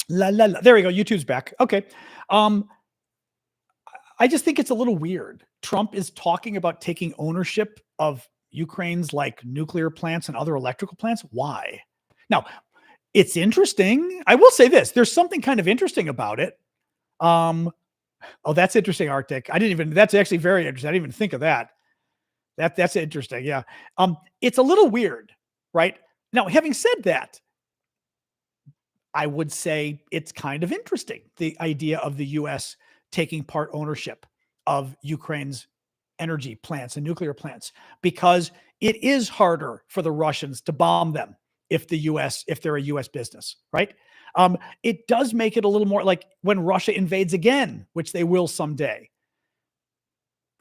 La la la. There we go. YouTube's back. Okay. Um, I just think it's a little weird. Trump is talking about taking ownership of Ukraine's like nuclear plants and other electrical plants. Why? Now, it's interesting. I will say this: there's something kind of interesting about it. Um, oh, that's interesting, Arctic. I didn't even. That's actually very interesting. I didn't even think of that. That's interesting. Yeah. It's a little weird, right? Now, having said that, I would say it's kind of interesting, the idea of the US taking part ownership of Ukraine's energy plants and nuclear plants, because it is harder for the Russians to bomb them if they're a US business, right? It does make it a little more like when Russia invades again, which they will someday.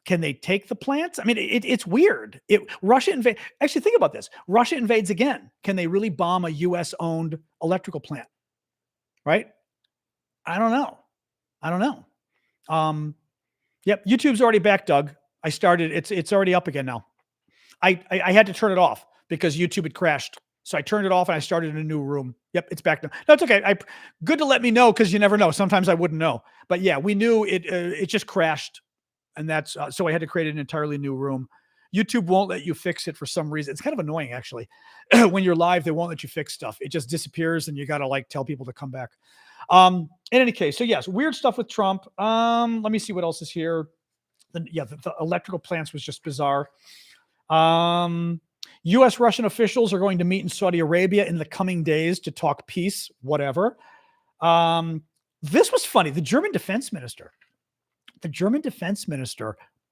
Can they take the plants? I mean, it's weird. Russia invade. Actually, think about this. Russia invades again. Can they really bomb a U.S. owned electrical plant? Right? I don't know. I don't know. Yep, YouTube's already back, Doug. I started. It's already up again now. I had to turn it off because YouTube had crashed. So I turned it off and I started in a new room. Yep, it's back now. No, it's okay. Good to let me know because you never know. Sometimes I wouldn't know. But yeah, we knew it. It just crashed, and that's so I had to create an entirely new room. YouTube won't let you fix it for some reason. It's kind of annoying actually. When you're live, they won't let you fix stuff. It just disappears, and you got to like tell people to come back. In any case, so yes, weird stuff with Trump. Let me see what else is here. The electrical plants was just bizarre. U.S. Russian officials are going to meet in Saudi Arabia in the coming days to talk peace, whatever. This was funny. The German defense minister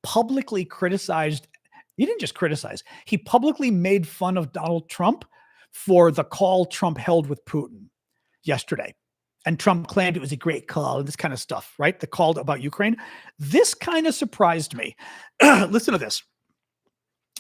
publicly criticized. He didn't just criticize. He publicly made fun of Donald Trump for the call Trump held with Putin yesterday. And Trump claimed it was a great call and this kind of stuff, right? The call about Ukraine. This kind of surprised me. Listen to this.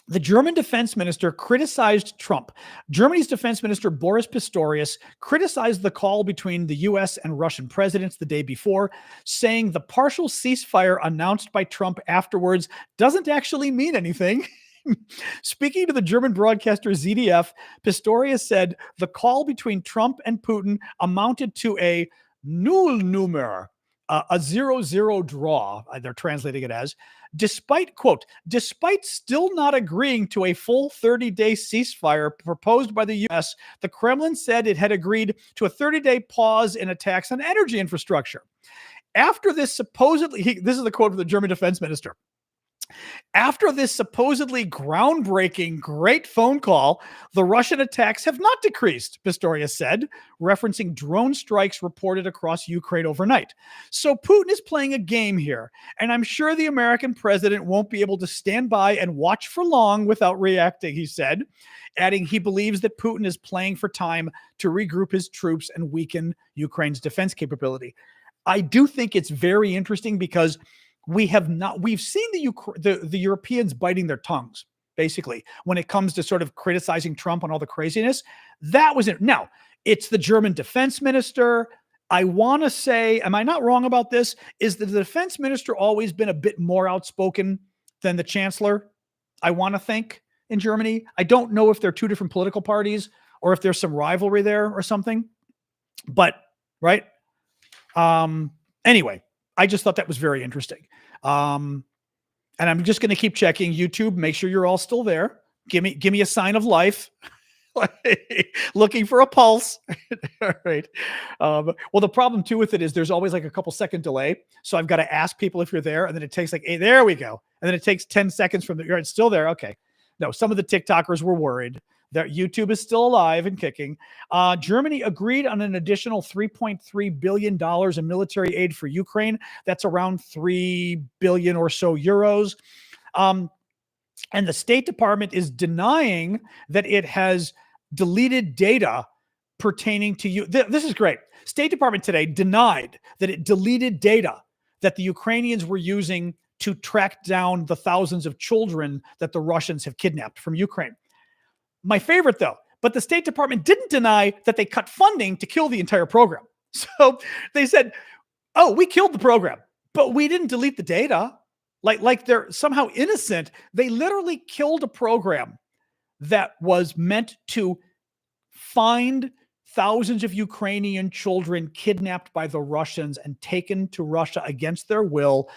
The German defense minister criticized Trump. Germany's defense minister, Boris Pistorius, criticized the call between the U.S. and Russian presidents the day before, saying the partial ceasefire announced by Trump afterwards doesn't actually mean anything. Speaking to the German broadcaster ZDF, Pistorius said the call between Trump and Putin amounted to a Nullnummer, a 0-0 draw, they're translating it as, despite still not agreeing to a full 30-day ceasefire proposed by the U.S., the Kremlin said it had agreed to a 30-day pause in attacks on energy infrastructure. After this this is the quote from the German defense minister. After this supposedly groundbreaking great phone call, the Russian attacks have not decreased, Pistorius said, referencing drone strikes reported across Ukraine overnight. So Putin is playing a game here, and I'm sure the American president won't be able to stand by and watch for long without reacting, he said, adding he believes that Putin is playing for time to regroup his troops and weaken Ukraine's defense capability. I do think it's very interesting because we've seen the Europeans biting their tongues, basically, when it comes to sort of criticizing Trump and all the craziness. That was it. Now, it's the German defense minister. I want to say, am I not wrong about this? Is the defense minister always been a bit more outspoken than the chancellor? I want to think in Germany. I don't know if they're two different political parties or if there's some rivalry there or something, but right. Anyway, I just thought that was very interesting. And I'm just going to keep checking YouTube. Make sure you're all still there. Give me a sign of life. Looking for a pulse. All right. Well, the problem too with it is there's always like a couple second delay. So I've got to ask people if you're there, and then it takes like, hey, there we go. And then it takes 10 seconds from it's still there. Okay. No, some of the TikTokers were worried that YouTube is still alive and kicking. Germany agreed on an additional $3.3 billion in military aid for Ukraine. That's around 3 billion or so euros. And the State Department is denying that it has deleted data pertaining to you. This is great. State Department today denied that it deleted data that the Ukrainians were using to track down the thousands of children that the Russians have kidnapped from Ukraine. My favorite, though, but the State Department didn't deny that they cut funding to kill the entire program. So they said, oh, we killed the program, but we didn't delete the data. Like they're somehow innocent. They literally killed a program that was meant to find thousands of Ukrainian children kidnapped by the Russians and taken to Russia against their will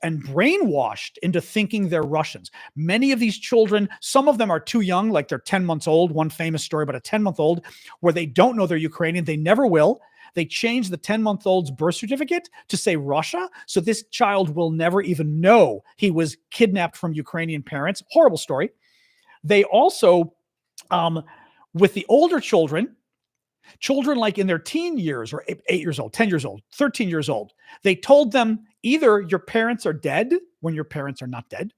and brainwashed into thinking they're Russians. Many of these children, some of them are too young, like they're 10 months old. One famous story about a 10-month-old where they don't know they're Ukrainian. They never will. They changed the 10-month-old's birth certificate to say Russia. So this child will never even know he was kidnapped from Ukrainian parents. Horrible story. They also, with the older children like in their teen years or 8 years old, 10 years old, 13 years old, they told them either your parents are dead when your parents are not dead,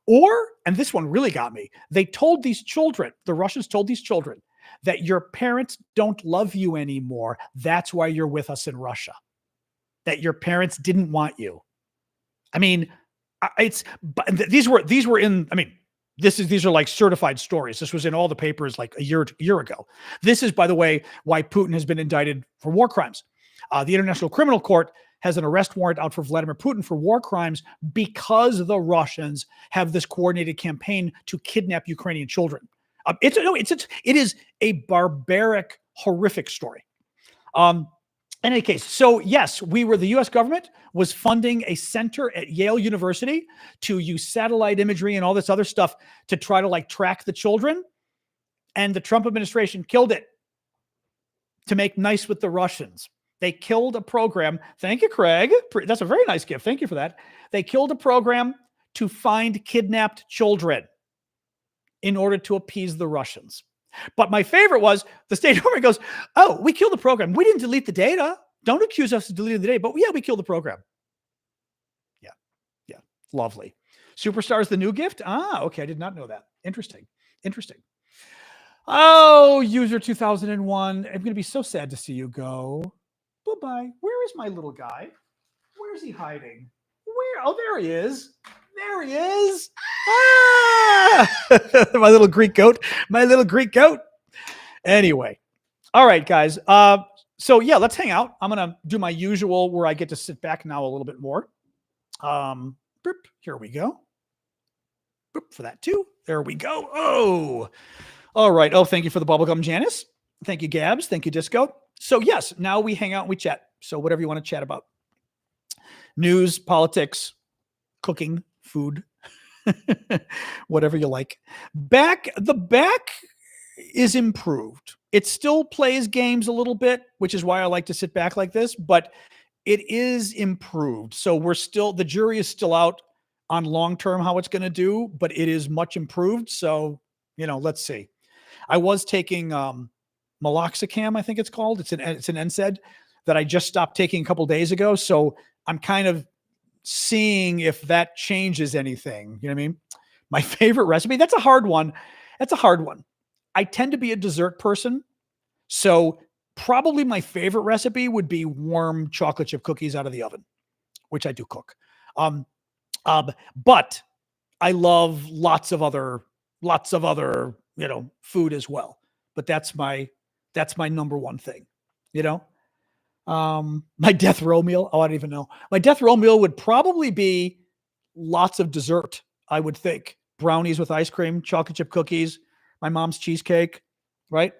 or, and this one really got me, they told these children, the Russians told these children that your parents don't love you anymore. That's why you're with us in Russia. That your parents didn't want you. I mean, these were in, I mean, these are like certified stories. This was in all the papers like a year ago. This is, by the way, why Putin has been indicted for war crimes. The International Criminal Court has an arrest warrant out for Vladimir Putin for war crimes because the Russians have this coordinated campaign to kidnap Ukrainian children. It is a barbaric, horrific story. In any case, so yes, the U.S. government was funding a center at Yale University to use satellite imagery and all this other stuff to try to like track the children. And the Trump administration killed it to make nice with the Russians. They killed a program. Thank you, Craig. That's a very nice gift. Thank you for that. They killed a program to find kidnapped children in order to appease the Russians. But my favorite was the State Department goes, oh, we killed the program. We didn't delete the data. Don't accuse us of deleting the data. But yeah, we killed the program. Yeah. Lovely. Superstar is the new gift? Ah, okay. I did not know that. Interesting. Oh, user 2001. I'm going to be so sad to see you go. Bye-bye. Where is my little guy? Where is he hiding? Where? Oh, there he is. There he is. Ah! My little Greek goat. Anyway. All right, guys. So yeah, let's hang out. I'm going to do my usual where I get to sit back now a little bit more. Here we go. For that too. There we go. Oh, all right. Oh, thank you for the bubblegum, Janice. Thank you, Gabs. Thank you, Disco. So yes, now we hang out and we chat. So whatever you want to chat about. News, politics, cooking, food, whatever you like. The back is improved. It still plays games a little bit, which is why I like to sit back like this, but it is improved. So the jury is still out on long-term how it's going to do, but it is much improved. So, let's see. I was taking meloxicam, I think it's called. It's an NSAID that I just stopped taking a couple days ago. So I'm kind of seeing if that changes anything. You know what I mean? My favorite recipe, that's a hard one. I tend to be a dessert person. So probably my favorite recipe would be warm chocolate chip cookies out of the oven, which I do cook. But I love lots of other, food as well. But that's my number one thing, my death row meal. Oh, I don't even know. My death row meal would probably be lots of dessert. I would think brownies with ice cream, chocolate chip cookies, my mom's cheesecake, right?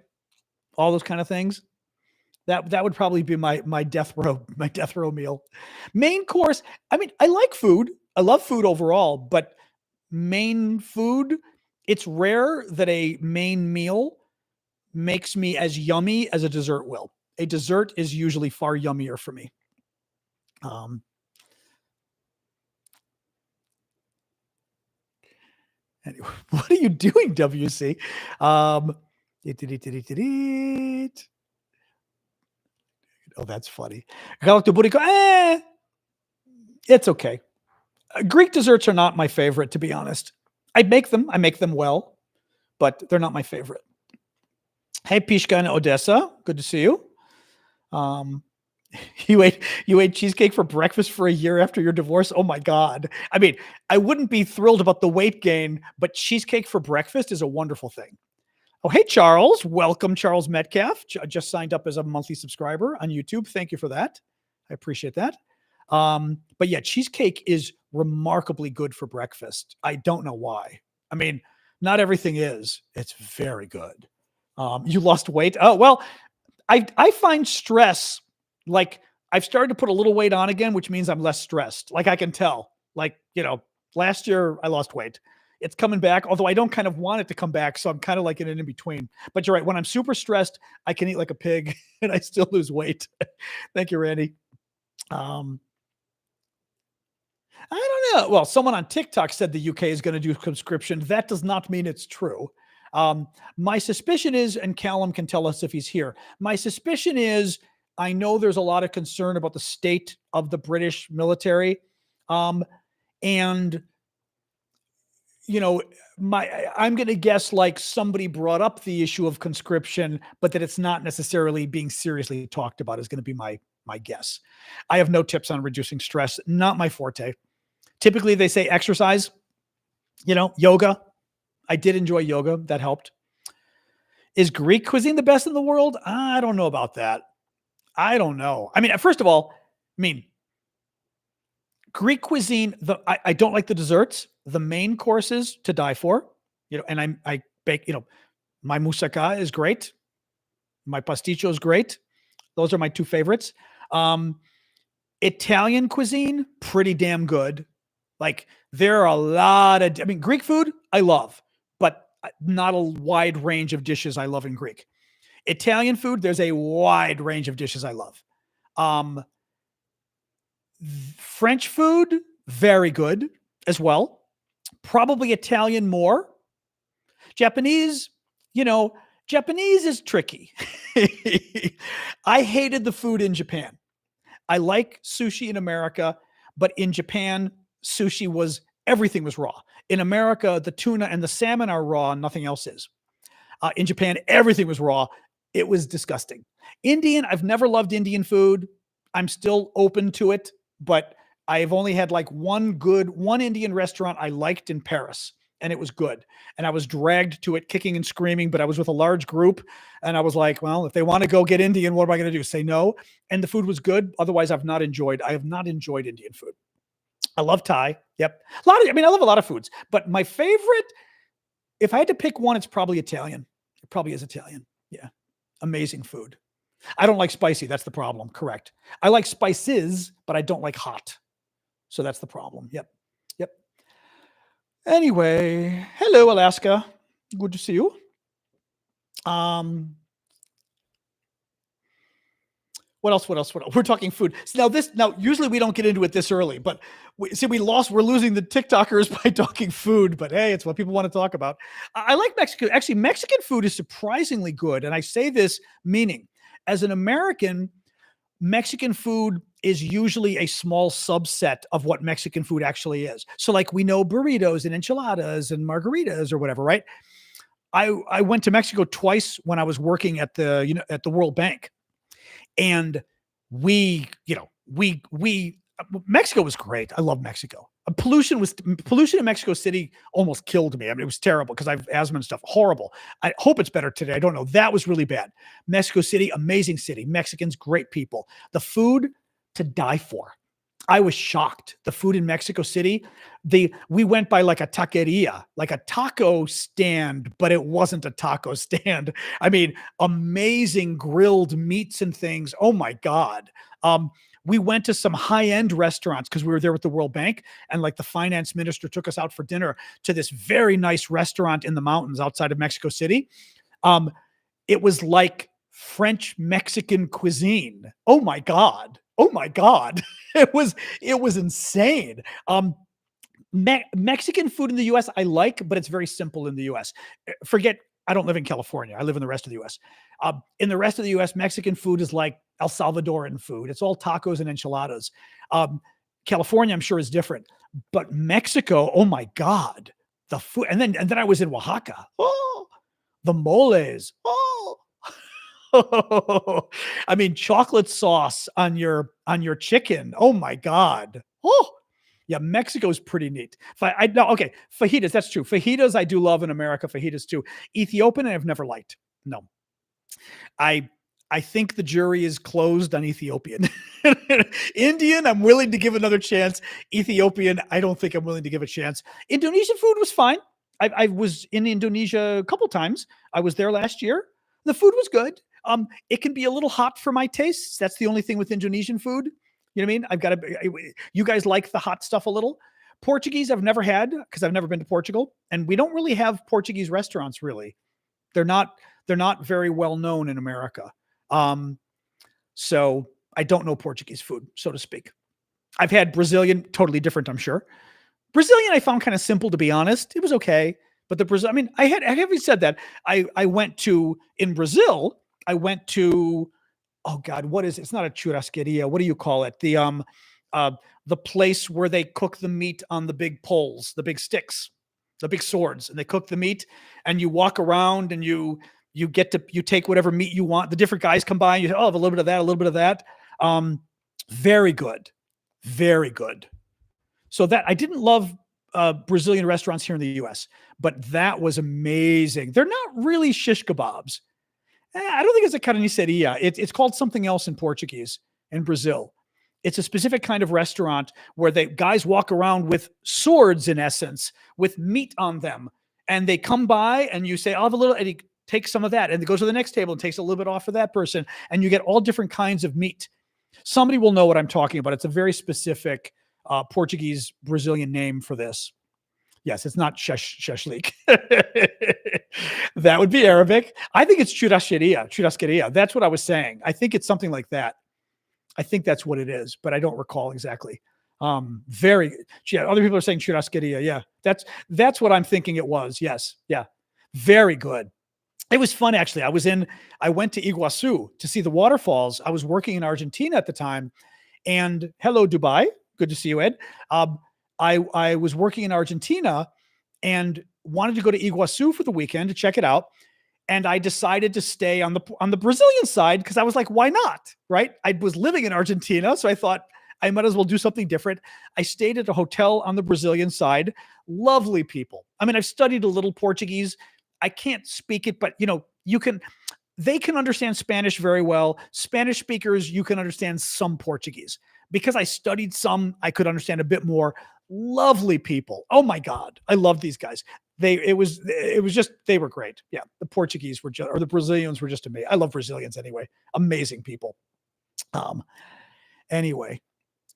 All those kind of things. That would probably be my death row meal. Main course. I mean, I like food. I love food overall, but main food, it's rare that a main meal makes me as yummy as a dessert will. A dessert is usually far yummier for me. Anyway, what are you doing, WC? Oh, that's funny. It's okay. Greek desserts are not my favorite, to be honest. I make them well, but they're not my favorite. Hey, Pishka in Odessa. Good to see you. You ate cheesecake for breakfast for a year after your divorce. Oh my God. I mean, I wouldn't be thrilled about the weight gain, but cheesecake for breakfast is a wonderful thing. Oh, hey, Charles. Welcome, Charles Metcalf. Just signed up as a monthly subscriber on YouTube. Thank you for that. I appreciate that. But yeah, cheesecake is remarkably good for breakfast. I don't know why. I mean, not everything is. It's very good. You lost weight. Oh, well, I find stress, like, I've started to put a little weight on again, which means I'm less stressed. Like, I can tell. Like, last year I lost weight. It's coming back, although I don't kind of want it to come back. So I'm kind of like in an in between. But you're right. When I'm super stressed, I can eat like a pig and I still lose weight. Thank you, Randy. Um, I don't know. Well, someone on TikTok said the UK is going to do conscription. That does not mean it's true. My suspicion is, and Callum can tell us if he's here. My suspicion is, I know there's a lot of concern about the state of the British military, and I'm going to guess like somebody brought up the issue of conscription, but that it's not necessarily being seriously talked about is going to be my guess. I have no tips on reducing stress. Not my forte. Typically, they say exercise, yoga. I did enjoy yoga. That helped. Is Greek cuisine the best in the world? I don't know about that. I don't know. I mean, first of all, Greek cuisine, I don't like the desserts. The main courses to die for, and I bake, my moussaka is great. My pasticcio is great. Those are my two favorites. Italian cuisine, pretty damn good. Like, there are a lot of, Greek food I love, but not a wide range of dishes I love in Greek. Italian food, there's a wide range of dishes I love. French food, very good as well. Probably Italian more. Japanese, Japanese is tricky. I hated the food in Japan. I like sushi in America, but in Japan, everything was raw. In America, the tuna and the salmon are raw and nothing else is. In Japan, everything was raw. It was disgusting. Indian, I've never loved Indian food. I'm still open to it, but I've only had like one Indian restaurant I liked in Paris, and it was good. And I was dragged to it kicking and screaming, but I was with a large group, and I was like, well, if they want to go get Indian, what am I going to do? Say no? And the food was good. Otherwise, I have not enjoyed Indian food. I love Thai. Yep. I love a lot of foods, but my favorite, if I had to pick one, it's probably Italian. It probably is Italian. Yeah. Amazing food. I don't like spicy. That's the problem. Correct. I like spices, but I don't like hot. So that's the problem. Yep. Anyway, hello, Alaska. Good to see you. What else? We're talking food. So now usually we don't get into it this early, but we're losing the TikTokers by talking food, but hey, it's what people want to talk about. I like Mexico. Actually, Mexican food is surprisingly good. And I say this meaning, as an American, Mexican food is usually a small subset of what Mexican food actually is. So like, we know burritos and enchiladas and margaritas or whatever, right? I went to Mexico twice when I was working at the World Bank. And Mexico was great. I love Mexico. Pollution in Mexico City almost killed me. It was terrible because I have asthma and stuff. Horrible. I hope it's better today. I don't know. That was really bad. Mexico City, amazing city. Mexicans, great people. The food to die for. I was shocked. The food in Mexico City, we went by like a taqueria, like a taco stand, but it wasn't a taco stand. Amazing grilled meats and things. Oh my God. We went to some high-end restaurants because we were there with the World Bank, and like the finance minister took us out for dinner to this very nice restaurant in the mountains outside of Mexico City. It was like French Mexican cuisine. Oh my God. It was insane. Mexican food in the US I like, but it's very simple in the US. I don't live in California. I live in the rest of the US. In the rest of the US, Mexican food is like El Salvadoran food. It's all tacos and enchiladas. California, I'm sure, is different, but Mexico, oh my God, the food. And then I was in Oaxaca. Oh, the moles. Oh, chocolate sauce on your chicken. Oh my God. Oh, yeah. Mexico is pretty neat. Okay. Fajitas. That's true. Fajitas I do love in America. Fajitas too. Ethiopian I've never liked. No. I think the jury is closed on Ethiopian. Indian, I'm willing to give another chance. Ethiopian, I don't think I'm willing to give a chance. Indonesian food was fine. I was in Indonesia a couple times. I was there last year. The food was good. It can be a little hot for my tastes. That's the only thing with Indonesian food. You know what I mean? I've got to. You guys like the hot stuff a little. Portuguese, I've never had because I've never been to Portugal, and we don't really have Portuguese restaurants. Really, they're not very well known in America. So I don't know Portuguese food, so to speak. I've had Brazilian, totally different, I'm sure. Brazilian, I found kind of simple, to be honest. It was okay. But the Brazil, I mean, I haven't said that. I went to, in Brazil, I went to, oh God, what is it? It's not a churrasqueria. What do you call it? The place where they cook the meat on the big poles, the big sticks, the big swords, and they cook the meat, and you walk around and you take whatever meat you want. The different guys come by and you say, oh, I have a little bit of that, a little bit of that. Very good. Very good. So that I didn't love Brazilian restaurants here in the US, but that was amazing. They're not really shish kebabs. I don't think it's a carniceria. It's called something else in Portuguese in Brazil. It's a specific kind of restaurant where the guys walk around with swords, in essence, with meat on them. And they come by and you say, I'll have a little, and he takes some of that and goes to the next table and takes a little bit off for that person. And you get all different kinds of meat. Somebody will know what I'm talking about. It's a very specific Portuguese Brazilian name for this. Yes, it's not shashlik. That would be Arabic. I think it's churrasqueria. That's what I was saying. I think it's something like that. I think that's what it is, but I don't recall exactly. Other people are saying churrasqueria. Yeah, that's what I'm thinking it was. Yes. Yeah. Very good. It was fun, actually. I went to Iguazu to see the waterfalls. I was working in Argentina at the time, and hello, Dubai. Good to see you, Ed. I was working in Argentina and wanted to go to Iguazu for the weekend to check it out. And I decided to stay on the Brazilian side because I was like, why not? Right? I was living in Argentina, so I thought I might as well do something different. I stayed at a hotel on the Brazilian side. Lovely people. I mean, I've studied a little Portuguese. I can't speak it, but they can understand Spanish very well. Spanish speakers, you can understand some Portuguese. Because I studied some, I could understand a bit more. Lovely people. Oh my God. I love these guys. They were great. Yeah. The Portuguese or the Brazilians were just amazing. I love Brazilians anyway. Amazing people. Anyway,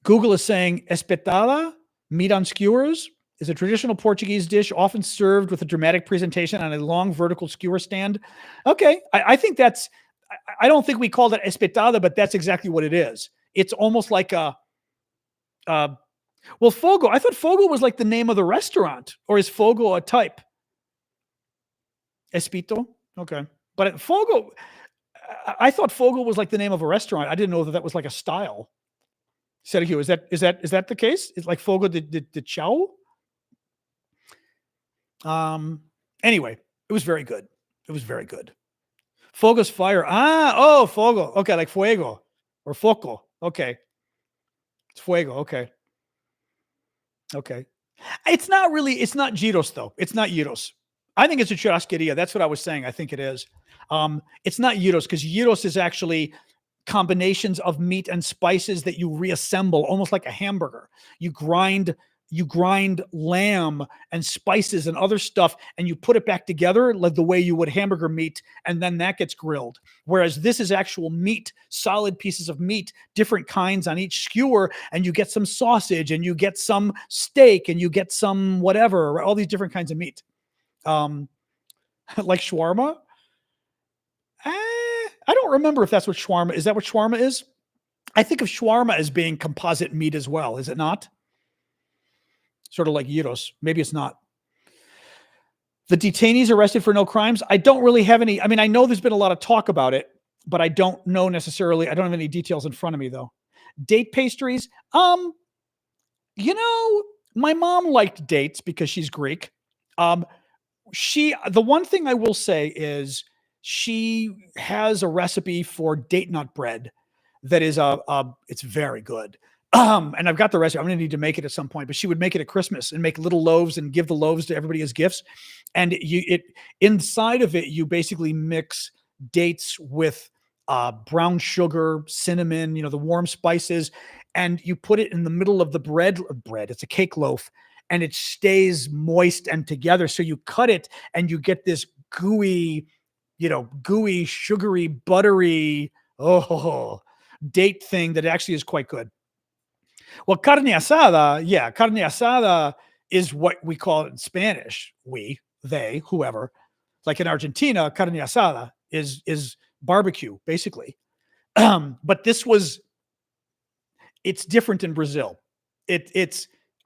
Google is saying espetada, meat on skewers, is a traditional Portuguese dish often served with a dramatic presentation on a long vertical skewer stand. Okay. I think I don't think we call that espetada, but that's exactly what it is. It's almost like Fogo. I thought Fogo was like the name of the restaurant, or is Fogo a type? Espito? Okay. But Fogo, I thought Fogo was like the name of a restaurant. I didn't know that was like a style. Sergio, is that the case? It's like Fogo de Chao? Anyway, it was very good. It was very good. Fogo's fire. Fogo. Okay, like fuego or foco. Okay. It's fuego. Okay. Okay. It's not gyros though. It's not gyros. I think it's a churrasqueria. That's what I was saying. I think it is. It's not gyros because gyros is actually combinations of meat and spices that you reassemble almost like a hamburger. You grind lamb and spices and other stuff, and you put it back together like the way you would hamburger meat, and then that gets grilled. Whereas this is actual meat, solid pieces of meat, different kinds on each skewer, and you get some sausage, and you get some steak, and you get some whatever, all these different kinds of meat. Like shawarma? I don't remember if that's what shawarma is. Is that what shawarma is? I think of shawarma as being composite meat as well. Is it not? Sort of like gyros. Maybe it's not. The detainees arrested for no crimes. I don't really have any. I mean, I know there's been a lot of talk about it, but I don't know necessarily. I don't have any details in front of me though. Date pastries. My mom liked dates because she's Greek. The one thing I will say is she has a recipe for date nut bread that is it's very good. And I've got the recipe. I'm going to need to make it at some point, but she would make it at Christmas and make little loaves and give the loaves to everybody as gifts. And inside of it, you basically mix dates with brown sugar, cinnamon, the warm spices, and you put it in the middle of the bread. It's a cake loaf, and it stays moist and together. So you cut it and you get this gooey, gooey, sugary, buttery, date thing that actually is quite good. Well, carne asada is what we call it in Spanish. They, whoever. Like in Argentina, carne asada is barbecue, basically. But it's different in Brazil.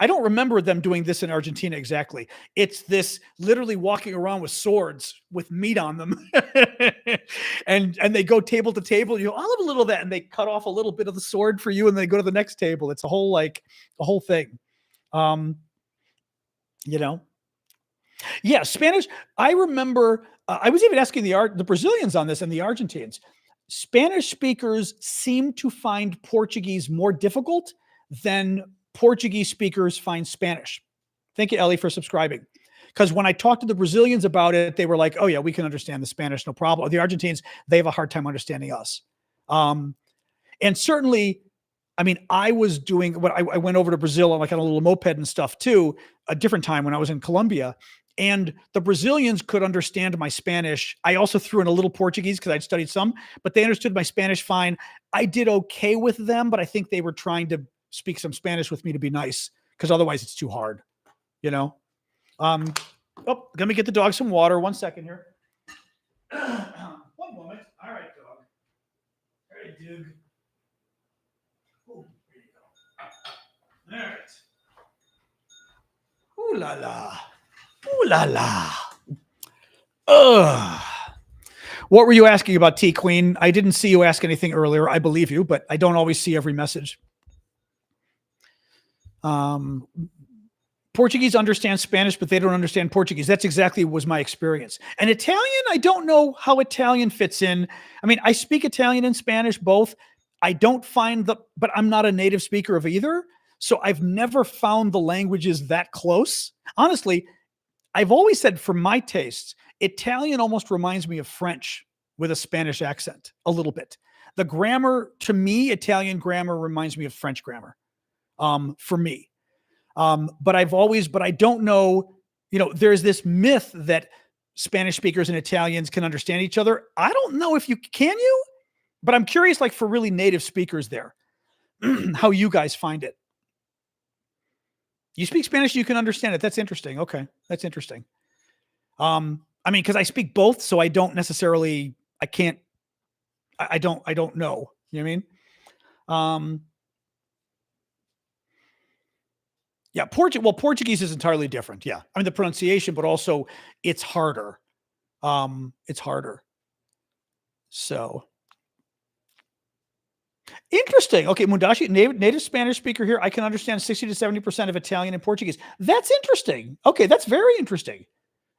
I don't remember them doing this in Argentina exactly. It's this literally walking around with swords with meat on them. and they go table to table. I'll have a little of that. And they cut off a little bit of the sword for you and they go to the next table. It's a whole thing. Yeah, Spanish. I remember I was even asking the Brazilians on this and the Argentines. Spanish speakers seem to find Portuguese more difficult than Portuguese speakers find Spanish. Thank you, Ellie, for subscribing. Because when I talked to the Brazilians about it, they were like, oh, yeah, we can understand the Spanish, no problem. The Argentines, they have a hard time understanding us. And certainly, I was doing what I went over to Brazil on a little moped and stuff too, a different time when I was in Colombia. And the Brazilians could understand my Spanish. I also threw in a little Portuguese because I'd studied some, but they understood my Spanish fine. I did okay with them, but I think they were trying to speak some Spanish with me to be nice because otherwise it's too hard, let me get the dog some water. 1 second here. 1 moment. All right, dog. All right, dude. Oh, there you go. All right. Ooh la la. Ooh la la. Ugh. What were you asking about, T Queen? I didn't see you ask anything earlier. I believe you, but I don't always see every message. Portuguese understand Spanish, but they don't understand Portuguese. That's exactly was my experience. And Italian, I don't know how Italian fits in. I speak Italian and Spanish both. I don't find but I'm not a native speaker of either. So I've never found the languages that close. Honestly, I've always said for my tastes, Italian almost reminds me of French with a Spanish accent a little bit. The grammar, to me, Italian grammar reminds me of French grammar. For me. But I don't know, there's this myth that Spanish speakers and Italians can understand each other. I don't know if can you, but I'm curious, for really native speakers there, how you guys find it. You speak Spanish, you can understand it. That's interesting. Okay. That's interesting. Cause I speak both, so I don't necessarily, I don't know. You know what I mean? Yeah, Portuguese is entirely different. Yeah, the pronunciation, but also it's harder. It's harder. So interesting. Okay, Mundashi, native Spanish speaker here. I can understand 60 to 70% of Italian and Portuguese. That's interesting. Okay, that's very interesting.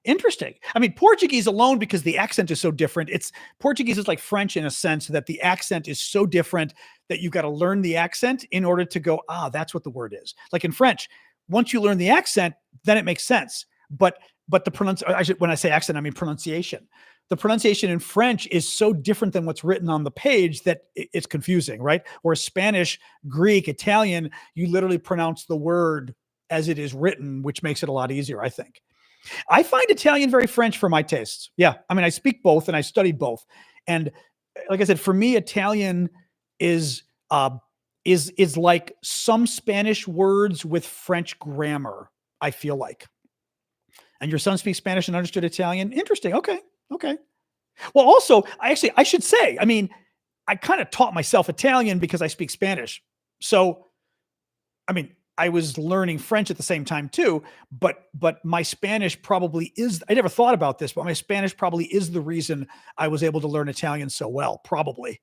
Interesting. Portuguese alone, because the accent is so different. Portuguese is like French in a sense that the accent is so different that you got to learn the accent in order to go, that's what the word is. Like in French, once you learn the accent, then it makes sense. But the pronunciation, when I say accent, I mean pronunciation. The pronunciation in French is so different than what's written on the page that it's confusing, right? Whereas Spanish, Greek, Italian, you literally pronounce the word as it is written, which makes it a lot easier, I think. I find Italian very French for my tastes. Yeah. I speak both and I studied both. And like I said, for me, Italian is like some Spanish words with French grammar, I feel like. And your son speaks Spanish and understood Italian. Interesting. Okay. Well, also, I should say, I kind of taught myself Italian because I speak Spanish. So, I was learning French at the same time too, but my Spanish probably is, I never thought about this, but my Spanish probably is the reason I was able to learn Italian so well, probably.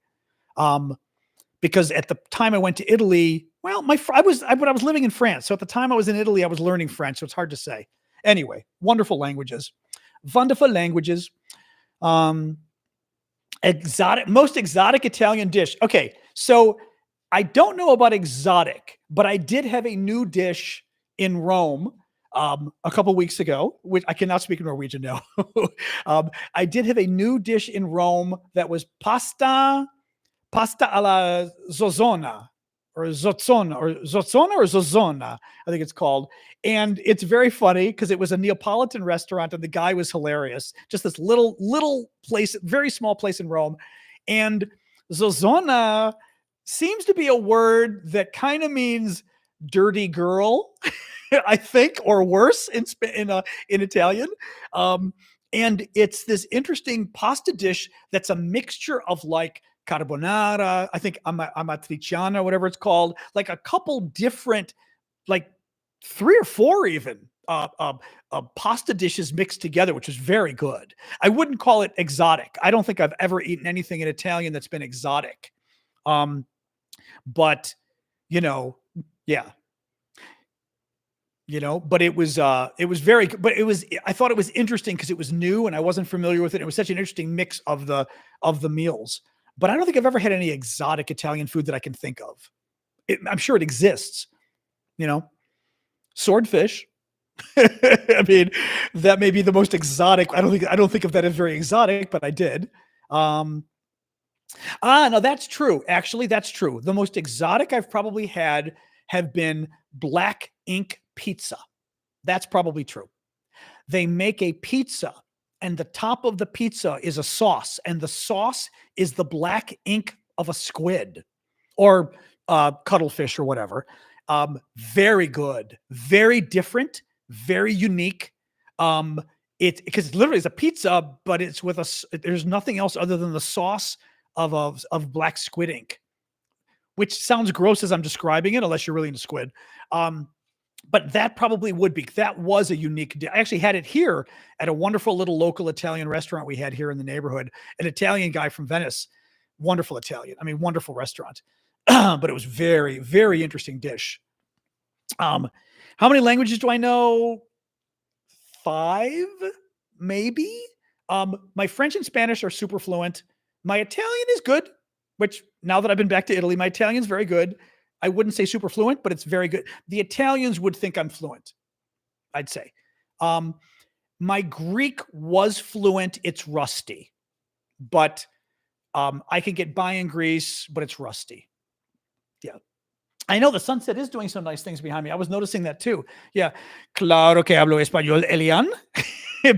Because at the time I went to Italy, well, I was living in France. So at the time I was in Italy, I was learning French. So it's hard to say. Anyway, wonderful languages. Most exotic Italian dish. Okay. So I don't know about exotic, but I did have a new dish in Rome a couple weeks ago, which I cannot speak Norwegian now. I did have a new dish in Rome that was pasta alla zozzona. or Zozzona, I think it's called. And it's very funny because it was a Neapolitan restaurant and the guy was hilarious. Just this little place, very small place in Rome. And Zozzona seems to be a word that kind of means dirty girl, I think, or worse in Italian. And it's this interesting pasta dish that's a mixture of like carbonara, I think amatriciana, whatever it's called, like a couple different, like 3 or 4 even pasta dishes mixed together, which is very good. I wouldn't call it exotic. I don't think I've ever eaten anything in Italian that's been exotic. But yeah. But it was very, but I thought it was interesting because it was new and I wasn't familiar with it. It was such an interesting mix of the meals, but I don't think I've ever had any exotic Italian food that I can think of. I'm sure it exists, swordfish. I mean, that may be the most exotic. I don't think of that as very exotic, but I did. No, that's true. Actually, that's true. The most exotic I've probably had have been black ink pizza. That's probably true. They make a pizza and the top of the pizza is a sauce and the sauce is the black ink of a squid or cuttlefish or whatever. Very good, very different, very unique. Because literally it's a pizza, but it's with there's nothing else other than the sauce of black squid ink, which sounds gross as I'm describing it, unless you're really into squid. But that probably would be. That was a unique. I actually had it here at a wonderful little local Italian restaurant we had here in the neighborhood. An Italian guy from Venice, wonderful Italian. I mean, wonderful restaurant. But it was very, very interesting dish. How many languages do I know? 5, maybe. My French and Spanish are super fluent. My Italian is good, which now that I've been back to Italy, my Italian's very good. I wouldn't say super fluent, but it's very good. The Italians would think I'm fluent, I'd say. My Greek was fluent. It's rusty, but I can get by in Greece, but it's rusty. Yeah. I know the sunset is doing some nice things behind me. I was noticing that too. Yeah. Claro que hablo español, Elian.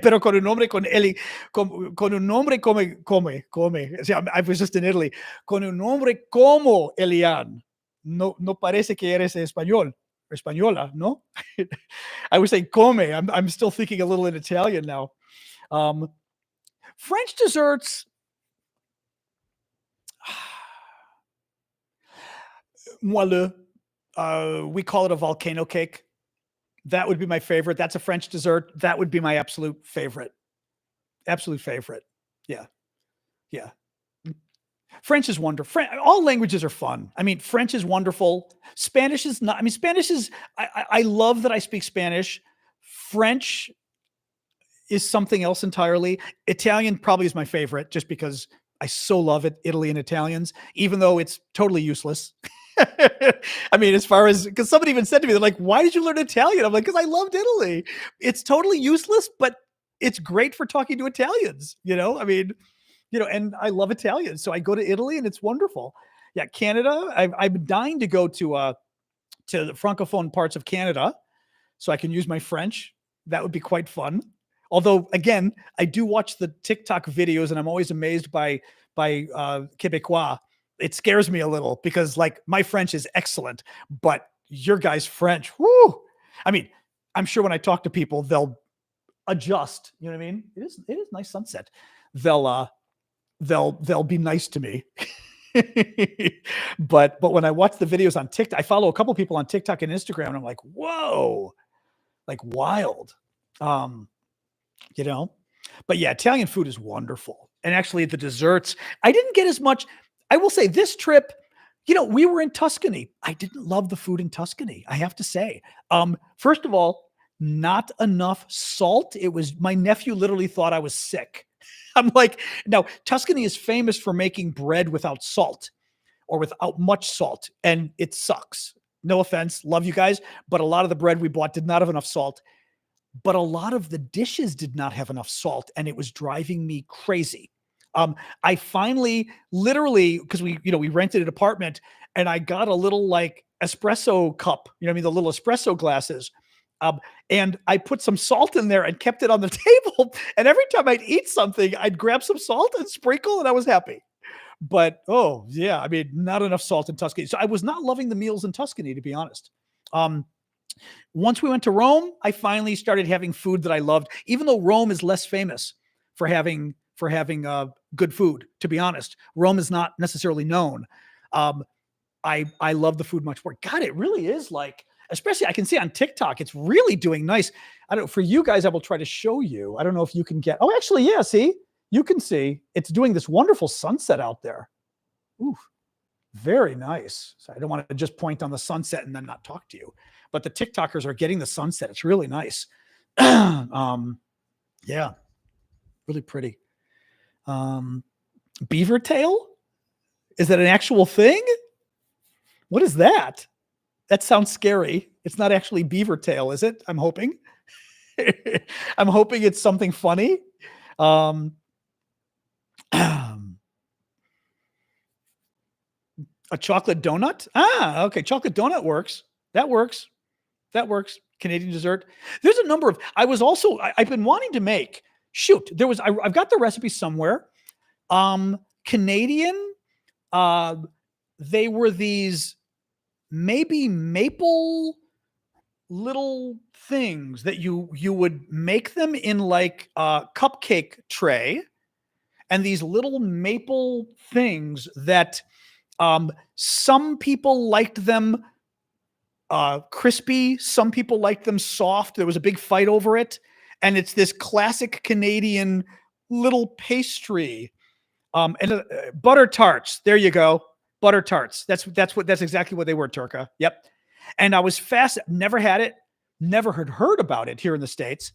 Pero con un nombre con un nombre come. See, I was just in Italy. Con un nombre como Elian. No parece que eres español. Española, no? I was saying come. I'm still thinking a little in Italian now. French desserts. Moelleux. We call it a volcano cake. That would be my favorite. That's a French dessert. That would be my absolute favorite. Absolute favorite. Yeah. Yeah. French is wonderful. All languages are fun. I mean, French is wonderful. Spanish is not. I mean, Spanish is. I love that I speak Spanish. French is something else entirely. Italian probably is my favorite, just because I so love it. Italy and Italians, even though it's totally useless. I mean, as far as, because somebody even said to me, they're like, "Why did you learn Italian?" I'm like, "Because I loved Italy." It's totally useless, but it's great for talking to Italians. I mean. And I love Italian. So I go to Italy and it's wonderful. Yeah. Canada. I'm dying to go to the Francophone parts of Canada so I can use my French. That would be quite fun. Although, again, I do watch the TikTok videos and I'm always amazed by Québécois. It scares me a little because like my French is excellent, but your guys' French, whoo. I mean, I'm sure when I talk to people, they'll adjust. You know what I mean? It is nice sunset. They'll be nice to me. but when I watch the videos on TikTok, I follow a couple people on TikTok and Instagram and I'm like, whoa, like wild. But yeah, Italian food is wonderful. And actually the desserts, I didn't get as much. I will say this trip, we were in Tuscany. I didn't love the food in Tuscany, I have to say. First of all, not enough salt. My nephew literally thought I was sick. I'm like, now Tuscany is famous for making bread without salt or without much salt. And it sucks. No offense. Love you guys. But a lot of the bread we bought did not have enough salt. But a lot of the dishes did not have enough salt. And it was driving me crazy. I finally, literally, because we rented an apartment, and I got a little like espresso cup, you know what I mean, the little espresso glasses. And I put some salt in there and kept it on the table. And every time I'd eat something, I'd grab some salt and sprinkle, and I was happy. But oh yeah, I mean, not enough salt in Tuscany. So I was not loving the meals in Tuscany, to be honest. Once we went to Rome, I finally started having food that I loved, even though Rome is less famous for having good food. To be honest, Rome is not necessarily known. I love the food much more. God, it really is like, especially I can see on TikTok, it's really doing nice. I don't, for you guys, I will try to show you. I don't know if you can get, oh, actually, yeah, see, you can see it's doing this wonderful sunset out there. Ooh, very nice. So I don't want to just point on the sunset and then not talk to you, but the TikTokers are getting the sunset. It's really nice. Yeah, really pretty. Beaver tail? Is that an actual thing? What is that? That sounds scary. It's not actually beaver tail, is it? I'm hoping. I'm hoping it's something funny. A chocolate donut? Ah, okay. Chocolate donut works. That works. That works. Canadian dessert. There's a number of, I've been wanting to make, I've got the recipe somewhere. Canadian, they were these maybe maple little things that you would make them in like a cupcake tray, and these little maple things that some people liked them crispy, some people liked them soft. There was a big fight over it, and it's this classic Canadian little pastry. And butter tarts. There you go. Butter tarts. That's exactly what they were, Turka. Yep. And I was never had it, never had heard about it here in the States.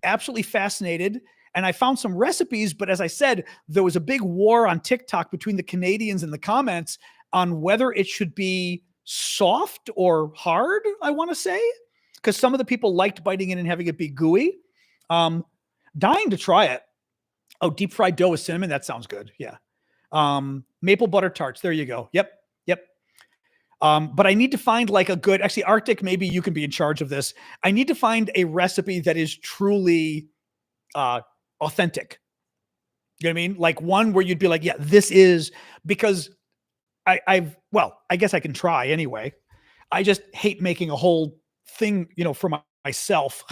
Absolutely fascinated. And I found some recipes, but as I said, there was a big war on TikTok between the Canadians and the comments on whether it should be soft or hard, I want to say, because some of the people liked biting in and having it be gooey. Dying to try it. Oh, deep fried dough with cinnamon. That sounds good. Yeah. Maple butter tarts. There you go. Yep. But I need to find like a good, actually, Arctic, maybe you can be in charge of this. I need to find a recipe that is truly authentic. You know what I mean? Like one where you'd be like, yeah, this is, because I guess I can try anyway. I just hate making a whole thing, for myself.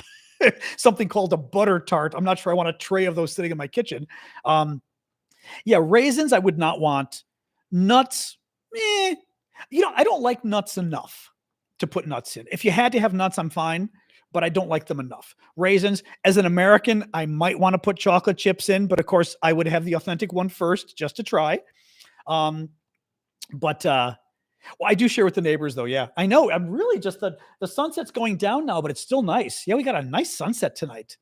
Something called a butter tart. I'm not sure I want a tray of those sitting in my kitchen. Yeah, raisins I would not want. Nuts, I don't like nuts enough to put nuts in. If you had to have nuts, I'm fine, but I don't like them enough. Raisins, as an American, I might want to put chocolate chips in, but of course I would have the authentic one first just to try. Well, I do share with the neighbors though. Yeah, I know. I'm really just the sunset's going down now, but it's still nice. Yeah, we got a nice sunset tonight.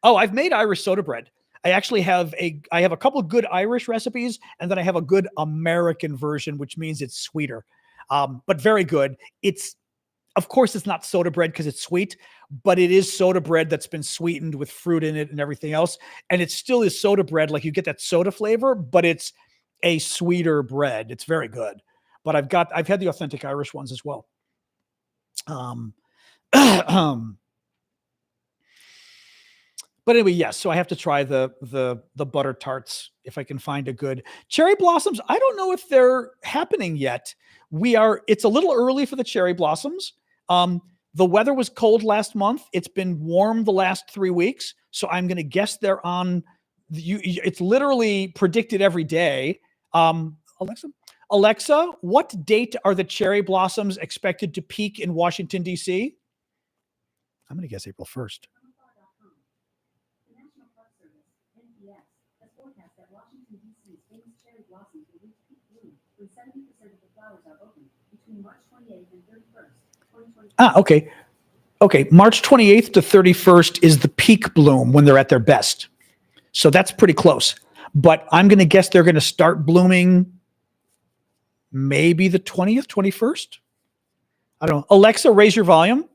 Oh, I've made Irish soda bread. I actually have a couple of good Irish recipes, and then I have a good American version, which means it's sweeter, but very good. Of course, it's not soda bread because it's sweet, but it is soda bread that's been sweetened with fruit in it and everything else. And it still is soda bread. Like you get that soda flavor, but it's a sweeter bread. It's very good. But I've had the authentic Irish ones as well. But anyway, yes. So I have to try the butter tarts if I can find a good cherry blossoms. I don't know if they're happening yet. It's a little early for the cherry blossoms. The weather was cold last month. It's been warm the last 3 weeks. So I'm going to guess they're on. It's literally predicted every day. Alexa, what date are the cherry blossoms expected to peak in Washington, D.C.? I'm going to guess April 1st. The National Park Service, NPS, has forecast that Washington, D.C.'s famous cherry blossoms will reach peak bloom when 70% of the flowers are open between March 28th and 31st, 2020. Okay. Okay, March 28th to 31st is the peak bloom when they're at their best. So that's pretty close. But I'm going to guess they're going to start blooming maybe the 20th, 21st. I don't know. Alexa, raise your volume.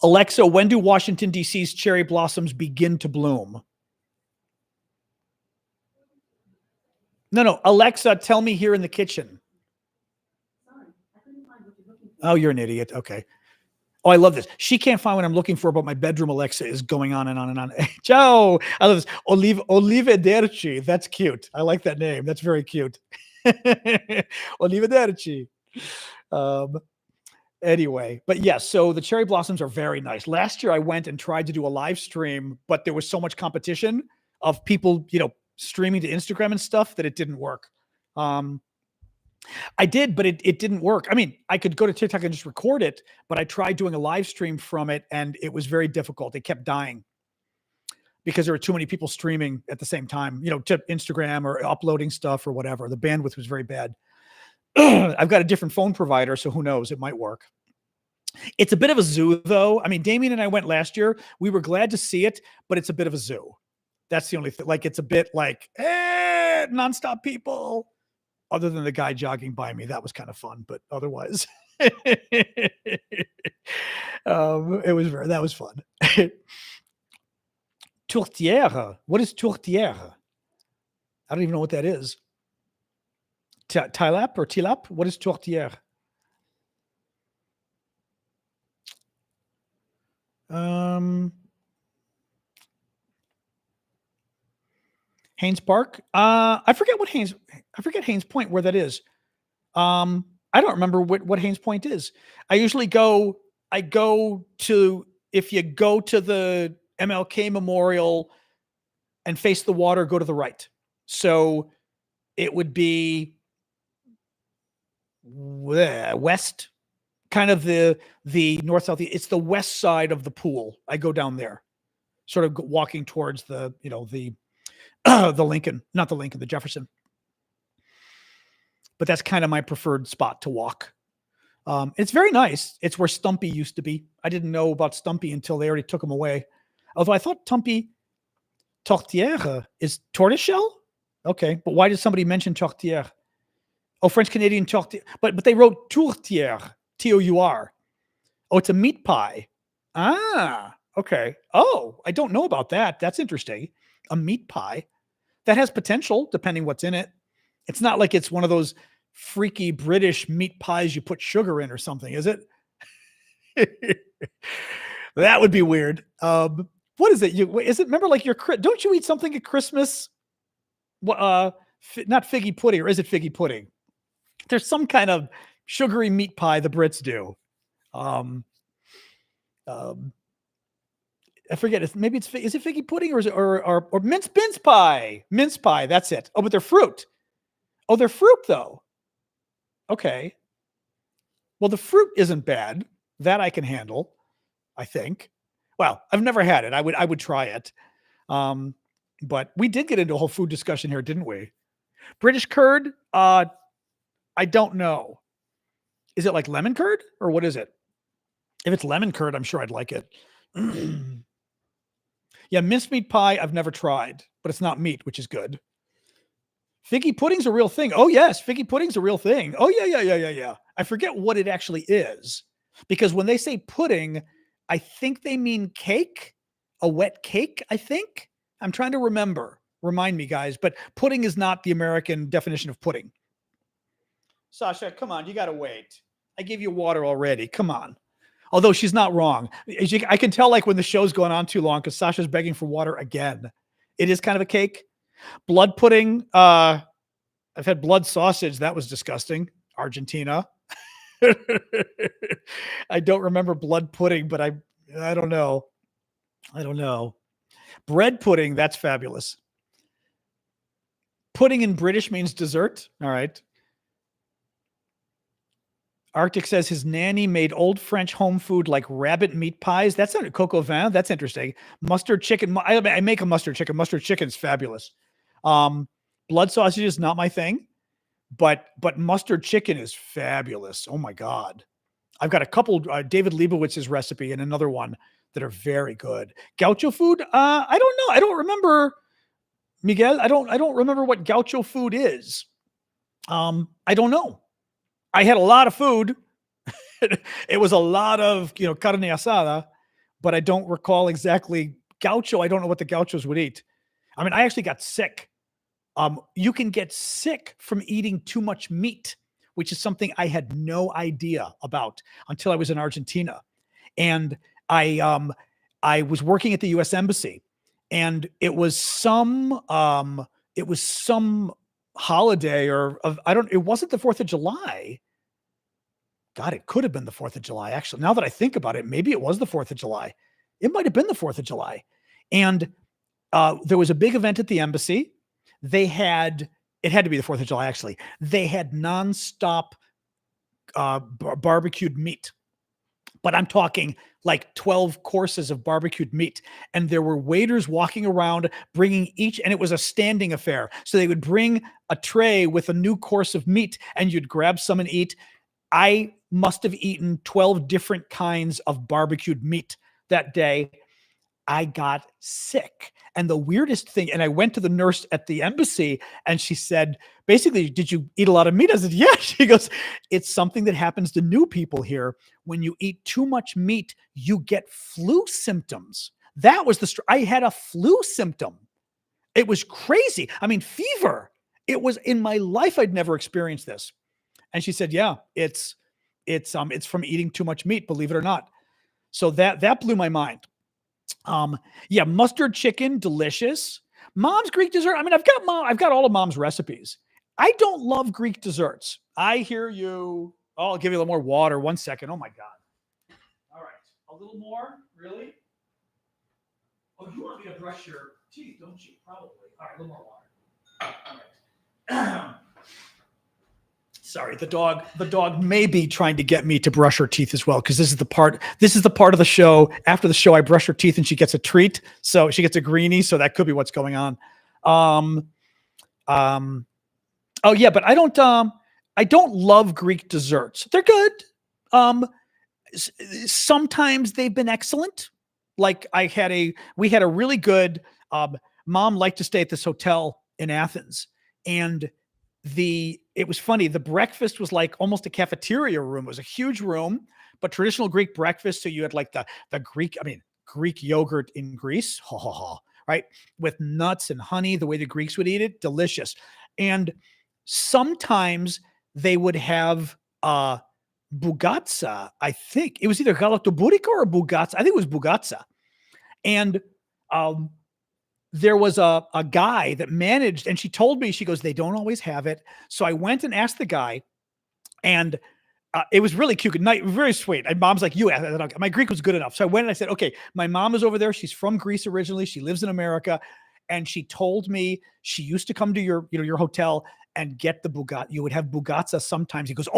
Alexa, when do Washington, D.C.'s cherry blossoms begin to bloom? No. Alexa, tell me here in the kitchen. Oh, you're an idiot. Okay. Oh, I love this. She can't find what I'm looking for, but my bedroom Alexa is going on and on and on. Ciao. I love this. Arrivederci. That's cute. I like that name. That's very cute. Arrivederci. Um, anyway, but yes, so the cherry blossoms are very nice. Last year I went and tried to do a live stream, but there was so much competition of people, streaming to Instagram and stuff that it didn't work. I did, but it didn't work. I mean, I could go to TikTok and just record it, but I tried doing a live stream from it and it was very difficult. It kept dying because there were too many people streaming at the same time, to Instagram or uploading stuff or whatever. The bandwidth was very bad. I've got a different phone provider, so who knows? It might work. It's a bit of a zoo, though. I mean, Damien and I went last year. We were glad to see it, but it's a bit of a zoo. That's the only thing. Like, it's a bit like, nonstop people. Other than the guy jogging by me, that was kind of fun, but otherwise, that was fun. Tourtière. What is tourtière? I don't even know what that is. Tilap or tilap? What is tourtière? Haynes Park. I forget Haynes Point, where that is. I don't remember what Haynes Point is. I go to, if you go to the MLK Memorial and face the water, go to the right. So it would be west, kind of the north south. It's the west side of the pool. I go down there, sort of walking towards the the Lincoln, not the Lincoln, the Jefferson. But that's kind of my preferred spot to walk. It's very nice. It's where Stumpy used to be. I didn't know about Stumpy until they already took him away. Although I thought tourtière is tortoiseshell. Okay, but why did somebody mention tourtière? Oh, French Canadian tourtière. But they wrote tourtière, T-O-U-R. Oh, it's a meat pie. Ah, okay. Oh, I don't know about that. That's interesting. A meat pie. That has potential, depending what's in it. It's not like it's one of those freaky British meat pies you put sugar in or something, is it? That would be weird. What is it? Remember, like, don't you eat something at Christmas? Not figgy pudding, or is it figgy pudding? There's some kind of sugary meat pie the Brits do. I forget. Is it figgy pudding or is it or mince pie? Mince pie. That's it. Oh, but they're fruit. Oh, they're fruit though. Okay. Well, the fruit isn't bad. That I can handle, I think. Well, I've never had it. I would try it. But we did get into a whole food discussion here, didn't we? British curd. I don't know. Is it like lemon curd or what is it? If it's lemon curd, I'm sure I'd like it. Yeah, mincemeat pie, I've never tried, but it's not meat, which is good. Figgy pudding's a real thing. Oh, yes, figgy pudding's a real thing. Oh, yeah. I forget what it actually is, because when they say pudding, I think they mean cake, a wet cake, I think. I'm trying to remember. Remind me, guys, but pudding is not the American definition of pudding. Sasha, come on, you got to wait. I gave you water already. Come on. Although she's not wrong. I can tell, like, when the show's going on too long, because Sasha's begging for water again. It is kind of a cake. Blood pudding. I've had blood sausage. That was disgusting. Argentina. I don't remember blood pudding, but I don't know. Bread pudding. That's fabulous. Pudding in British means dessert. All right. Arctic says his nanny made old French home food like rabbit meat pies. That's not coq au vin. That's interesting. Mustard chicken. I make a mustard chicken. Mustard chicken's fabulous. Blood sausage is not my thing, but mustard chicken is fabulous. Oh my God. I've got a couple, David Leibowitz's recipe and another one that are very good. Gaucho food. I don't know. I don't remember, Miguel. I don't remember what gaucho food is. I don't know. I had a lot of food. It was a lot of, carne asada, but I don't recall exactly gaucho. I don't know what the gauchos would eat. I mean, I actually got sick You can get sick from eating too much meat, which is something I had no idea about until I was in Argentina. And I was working at the U.S. Embassy, and it was some holiday it wasn't the 4th of July. God, it could have been the 4th of July. Actually, now that I think about it, maybe it was the 4th of July. It might have been the 4th of July. And there was a big event at the embassy. It had to be the 4th of July, actually. They had nonstop barbecued meat. But I'm talking like 12 courses of barbecued meat. And there were waiters walking around bringing each, and it was a standing affair. So they would bring a tray with a new course of meat, and you'd grab some and eat. I must have eaten 12 different kinds of barbecued meat that day. I got sick. And the weirdest thing, and I went to the nurse at the embassy, and she said, basically, did you eat a lot of meat? I said, yeah. She goes, it's something that happens to new people here. When you eat too much meat, you get flu symptoms. That was I had a flu symptom. It was crazy. I mean, fever. It was in my life. I'd never experienced this. And she said, yeah, it's from eating too much meat, believe it or not. So that blew my mind. Yeah, mustard chicken, delicious. Mom's Greek dessert. I mean, I've got all of Mom's recipes. I don't love Greek desserts. I hear you. Oh, I'll give you a little more water. 1 second. Oh my God. All right. A little more? Really? Oh, you want me to brush your teeth, don't you? Probably. All right, a little more water. All right. Sorry, the dog may be trying to get me to brush her teeth as well, because this is the part of the show. After the show, I brush her teeth and she gets a treat. So she gets a greenie. So that could be what's going on. Oh yeah, but I don't love Greek desserts. They're good. Sometimes they've been excellent. Like we had a really good, Mom liked to stay at this hotel in Athens, and it was funny. The breakfast was like almost a cafeteria room. It was a huge room, but traditional Greek breakfast. So you had like the Greek yogurt in Greece, right? With nuts and honey, the way the Greeks would eat it, delicious. And sometimes they would have bugatsa. I think it was either galaktobourika or bugatsa. I think it was bugatsa. And there was a guy that managed, and she told me, she goes, they don't always have it. So I went and asked the guy, and it was really cute, very sweet. And Mom's like, you asked. My Greek was good enough. So I went and I said, okay, my mom is over there. She's from Greece originally. She lives in America. And she told me she used to come to your hotel and get the bugat. You would have bugatsa sometimes. He goes,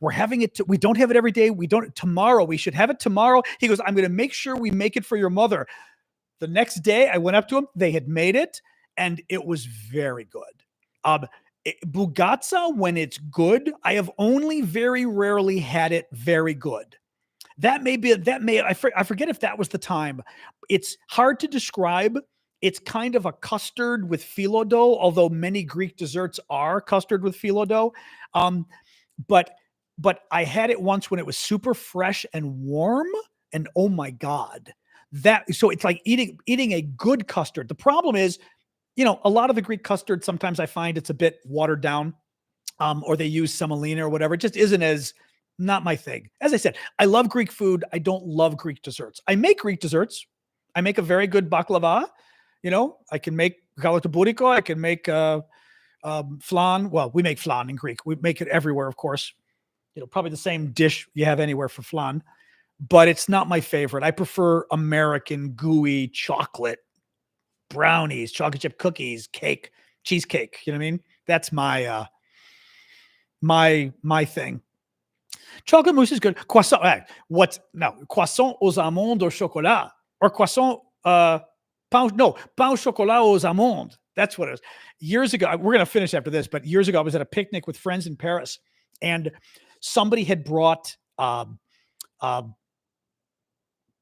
we're having it. We don't have it every day. Tomorrow. We should have it tomorrow. He goes, I'm going to make sure we make it for your mother. The next day I went up to him. They had made it, and it was very good. Bugatsa, when it's good, I have only very rarely had it very good. I forget if that was the time. It's hard to describe. It's kind of a custard with phyllo dough, although many Greek desserts are custard with phyllo dough. But I had it once when it was super fresh and warm, and oh my God. So it's like eating a good custard. The problem is, a lot of the Greek custard, sometimes I find it's a bit watered down, or they use semolina or whatever. It just not my thing. As I said, I love Greek food. I don't love Greek desserts. I make Greek desserts. I make a very good baklava. I can make galaktobourika. I can make flan. Well, we make flan in Greek. We make it everywhere, of course. Probably the same dish you have anywhere for flan. But it's not my favorite. I prefer American gooey chocolate, brownies, chocolate chip cookies, cake, cheesecake. You know what I mean? That's my my thing. Chocolate mousse is good. Croissant. Croissant aux amandes au chocolat, or croissant pain au chocolat aux amandes. That's what it is. Years ago, we're going to finish after this, but years ago I was at a picnic with friends in Paris, and somebody had brought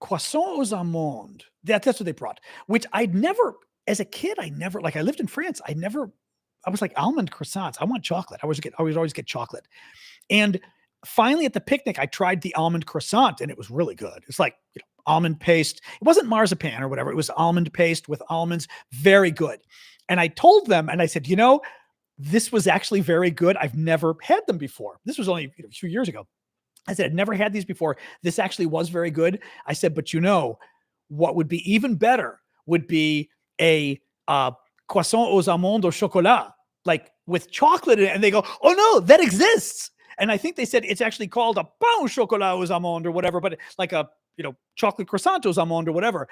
croissant aux amandes. That's what they brought, which I'd never, as a kid, I lived in France. I was like, almond croissants. I want chocolate. I always get chocolate. And finally at the picnic, I tried the almond croissant, and it was really good. It's like almond paste. It wasn't marzipan or whatever. It was almond paste with almonds. Very good. And I told them, and I said, this was actually very good. I've never had them before. This was only a few years ago. I said, I'd never had these before. This actually was very good. I said, but what would be even better would be a croissant aux amandes au chocolat, like with chocolate in it. And they go, oh no, that exists. And I think they said it's actually called a pain au chocolat aux amandes or whatever, but like a, chocolate croissant aux amandes or whatever.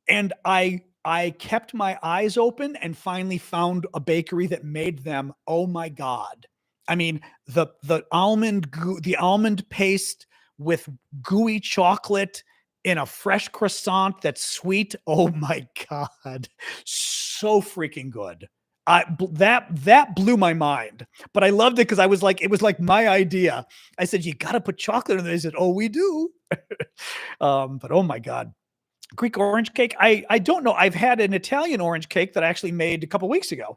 And I kept my eyes open and finally found a bakery that made them. Oh my God. I mean, the almond paste with gooey chocolate in a fresh croissant that's sweet. Oh my God. So freaking good. That blew my mind, but I loved it because it was like my idea. I said, you got to put chocolate in there. They said, oh, we do. But oh my God. Greek orange cake. I don't know. I've had an Italian orange cake that I actually made a couple weeks ago.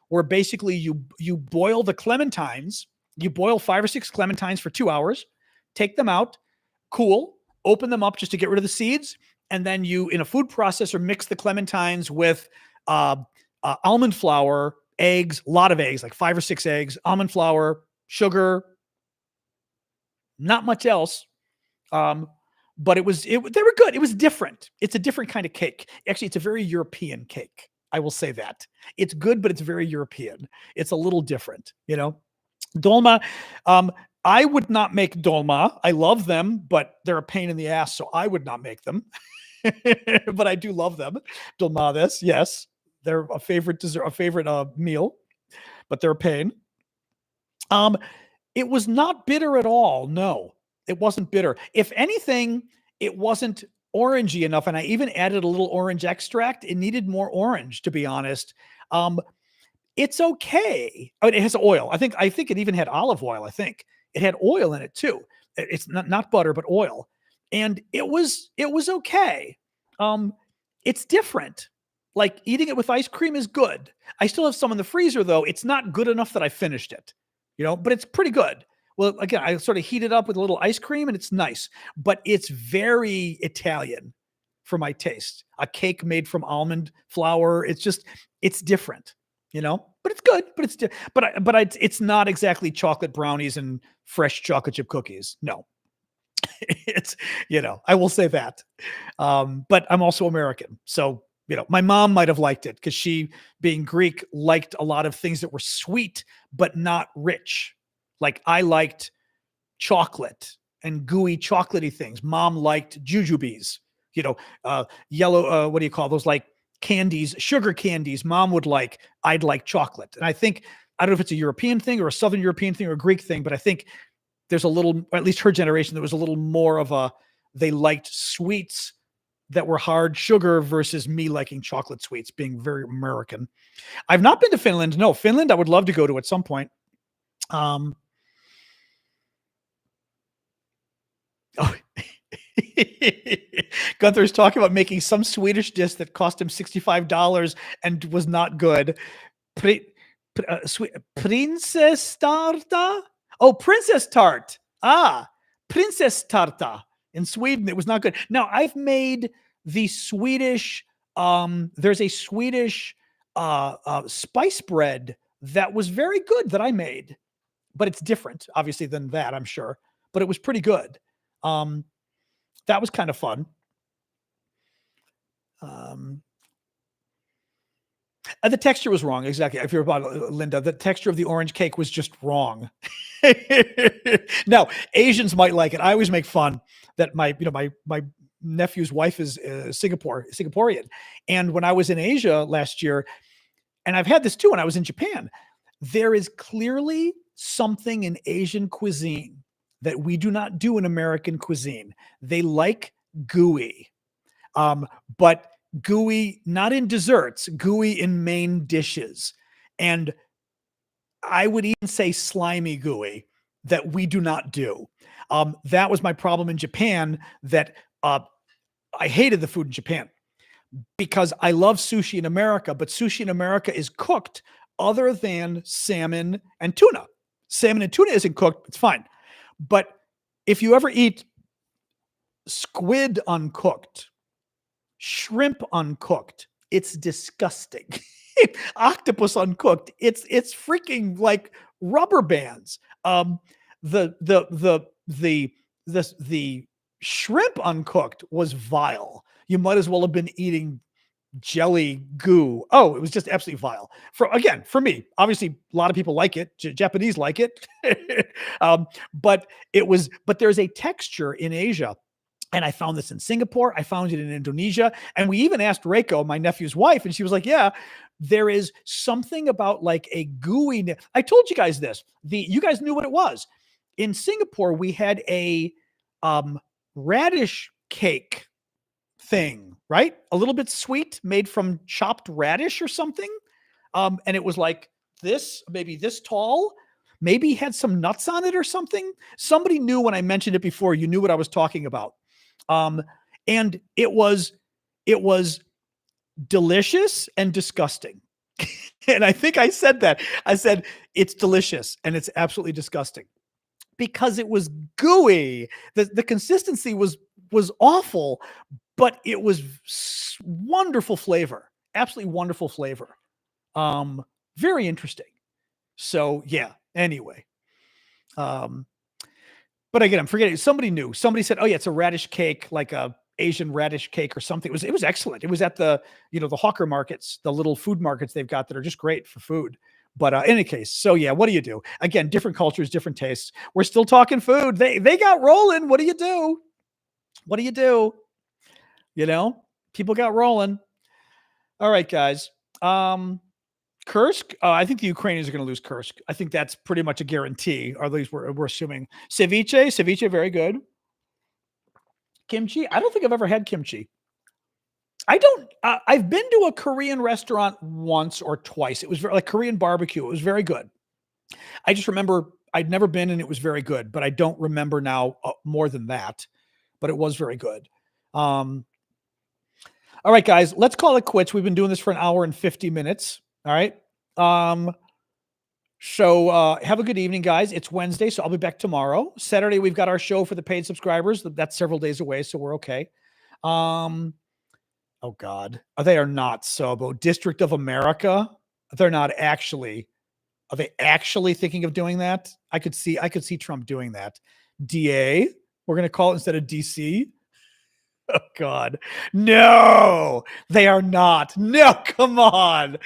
Where basically you boil the clementines, you boil 5 or 6 clementines for 2 hours, take them out, cool, open them up just to get rid of the seeds. And then you, in a food processor, mix the clementines with almond flour, eggs, a lot of eggs, like 5 or 6 eggs, almond flour, sugar, not much else. But they were good. It was different. It's a different kind of cake. Actually, it's a very European cake. I will say that. It's good, but it's very European. It's a little different, Dolma. I would not make dolma. I love them, but they're a pain in the ass, so I would not make them. But I do love them. Dolmades, yes. They're a favorite dessert, a favorite meal, but they're a pain. It was not bitter at all. No, it wasn't bitter. If anything, it wasn't orangey enough, and I even added a little orange extract. It needed more orange, to be honest. It's okay. I mean, it has oil. I think it even had olive oil. I think it had oil in it too. It's not butter, but oil, and it was okay. It's different. Like eating it with ice cream is good. I still have some in the freezer though. It's not good enough that I finished it, but it's pretty good. Well, again, I sort of heat it up with a little ice cream and it's nice, but it's very Italian for my taste. A cake made from almond flour. It's different, but it's good, but it's not exactly chocolate brownies and fresh chocolate chip cookies. No, it's, I will say that. But I'm also American. So, my mom might have liked it because she, being Greek, liked a lot of things that were sweet, but not rich. Like I liked chocolate and gooey chocolatey things. Mom liked jujubes, yellow, what do you call those? Like candies, sugar candies. Mom would like, I'd like chocolate. And I don't know if it's a European thing or a Southern European thing or a Greek thing, but I think there's a little, or at least her generation, there was a little more of they liked sweets that were hard sugar versus me liking chocolate sweets, being very American. I've not been to Finland. No, Finland, I would love to go to at some point. Oh. Gunther's talking about making some Swedish dish that cost him $65 and was not good. Princess Tarta? Oh, Princess Tart. Princess Tarta. In Sweden, it was not good. Now, I've made the Swedish, there's a Swedish spice bread that was very good that I made. But it's different, obviously, than that, I'm sure. But it was pretty good. That was kind of fun. The texture was wrong. Exactly. If you're about Linda, the texture of the orange cake was just wrong. Now, Asians might like it. I always make fun that my nephew's wife is Singaporean. And when I was in Asia last year, and I've had this too when I was in Japan, there is clearly something in Asian cuisine that we do not do in American cuisine. They like gooey, but gooey not in desserts, gooey in main dishes. And I would even say slimy gooey that we do not do. That was my problem in Japan, that I hated the food in Japan because I love sushi in America, but sushi in America is cooked other than salmon and tuna. Salmon and tuna isn't cooked, it's fine. But if you ever eat squid uncooked, shrimp uncooked, It's disgusting. Octopus uncooked. It's freaking like rubber bands. The shrimp uncooked was vile. You might as well have been eating jelly goo. Oh, it was just absolutely vile. For me, obviously, a lot of people like it. Japanese like it, but there's a texture in Asia. And I found this in Singapore. I found it in Indonesia. And we even asked Reiko, my nephew's wife, and she was like, yeah, there is something about like a gooey. I told you guys this. You guys knew what it was. In Singapore, we had a radish cake thing, right? A little bit sweet, made from chopped radish or something. And it was like this, maybe this tall, maybe had some nuts on it or something. Somebody knew when I mentioned it before, you knew what I was talking about. And it was delicious and disgusting. And I think I said that. I said, it's delicious and it's absolutely disgusting because it was gooey. The consistency was awful, but it was wonderful flavor, absolutely wonderful flavor. Very interesting. So yeah, anyway. But again, I'm forgetting. Somebody knew. Somebody said, "Oh yeah, it's a radish cake, like a Asian radish cake or something." It was excellent. It was at the the hawker markets, the little food markets they've got that are just great for food. But in any case, so yeah, what do you do? Again, different cultures, different tastes. We're still talking food. They got rolling. What do you do? What do you do? People got rolling. All right, guys. Kursk, I think the Ukrainians are going to lose Kursk. I think that's pretty much a guarantee, or at least we're assuming. Ceviche, very good. Kimchi, I don't think I've ever had kimchi. I've been to a Korean restaurant once or twice. It was like Korean barbecue. It was very good. I just remember I'd never been and it was very good, but I don't remember now more than that, but it was very good. All right, guys, let's call it quits. We've been doing this for an hour and 50 minutes. All right. So have a good evening, guys. It's Wednesday, so I'll be back tomorrow. Saturday, we've got our show for the paid subscribers. That's several days away, so we're okay. Oh God. They are not Sobo. District of America. They're not actually. Are they actually thinking of doing that? I could see Trump doing that. DA. We're gonna call it instead of DC. Oh God. No, they are not. No, come on.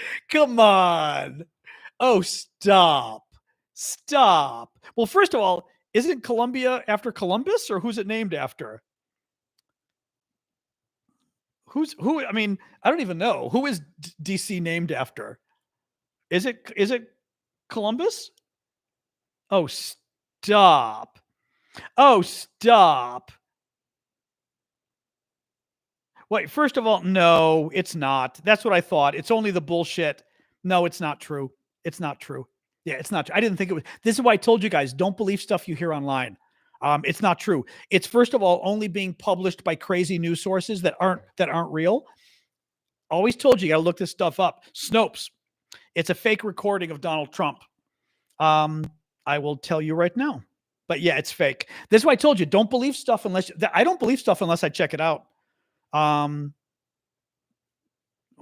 Oh, stop. Well, first of all, isn't Columbia after Columbus, or who's it named after? Who? I mean, I don't even know. Who is DC named after? Is it Columbus? Oh, stop. Wait, first of all, no, it's not. That's what I thought. It's only the bullshit. No, it's not true. It's not true. Yeah, it's not. I didn't think it was. This is why I told you guys, don't believe stuff you hear online. It's not true. It's first of all only being published by crazy news sources that aren't real. Always told you got to look this stuff up. Snopes. It's a fake recording of Donald Trump. I will tell you right now. But yeah, it's fake. This is why I told you, don't believe stuff unless I don't believe stuff unless I check it out. Oh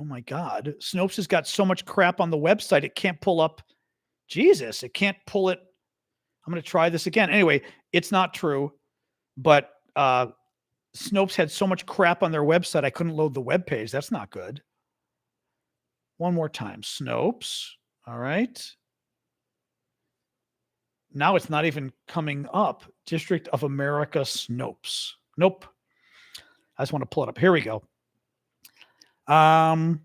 my God. Snopes has got so much crap on the website. It can't pull up. Jesus, it can't pull it. I'm going to try this again. Anyway, it's not true, but Snopes had so much crap on their website. I couldn't load the web page. That's not good. One more time. Snopes. All right. Now it's not even coming up. District of America Snopes. Nope. I just want to pull it up. Here we go. A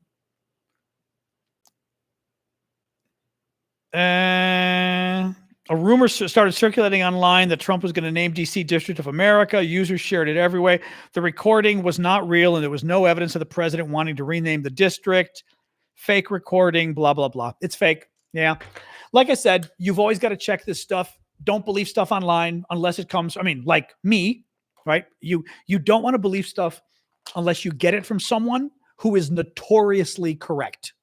rumor started circulating online that Trump was going to name DC District of America. Users shared it everywhere. The recording was not real, and there was no evidence of the president wanting to rename the district. Fake recording, blah, blah, blah. It's fake. Yeah. Like I said, you've always got to check this stuff. Don't believe stuff online unless it comes, like me, right? You don't want to believe stuff unless you get it from someone who is notoriously correct.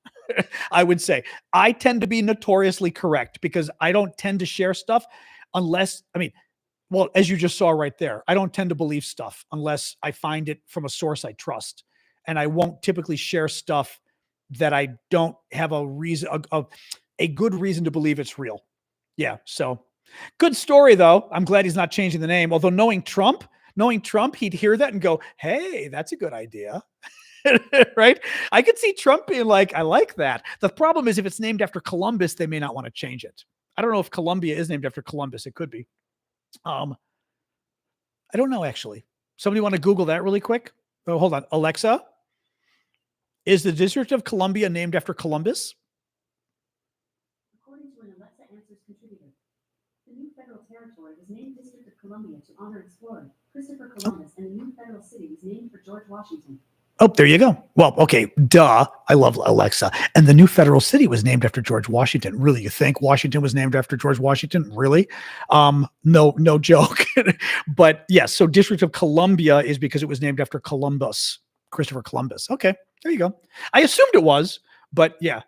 I would say I tend to be notoriously correct because I don't tend to share stuff unless, as you just saw right there, I don't tend to believe stuff unless I find it from a source I trust. and I won't typically share stuff that I don't have a reason, a good reason to believe it's real. Yeah. So good story though. I'm glad he's not changing the name. Although knowing Trump, he'd hear that and go, "Hey, that's a good idea." Right? I could see Trump being like, "I like that." The problem is if it's named after Columbus, they may not want to change it. I don't know if Columbia is named after Columbus. It could be. I don't know actually. Somebody want to Google that really quick? Oh, hold on. Alexa, is the District of Columbia named after Columbus? According to an Alexa Answers contributor, the new federal territory was named District of Columbia to honor explorer Christopher Columbus, and the new federal city was named for George Washington. Oh, there you go. Well, okay, duh. I love Alexa. And the new federal city was named after George Washington. Really, you think Washington was named after George Washington? Really? No joke. But yes, so District of Columbia is because it was named after Columbus, Christopher Columbus. Okay, there you go. I assumed it was, but yeah.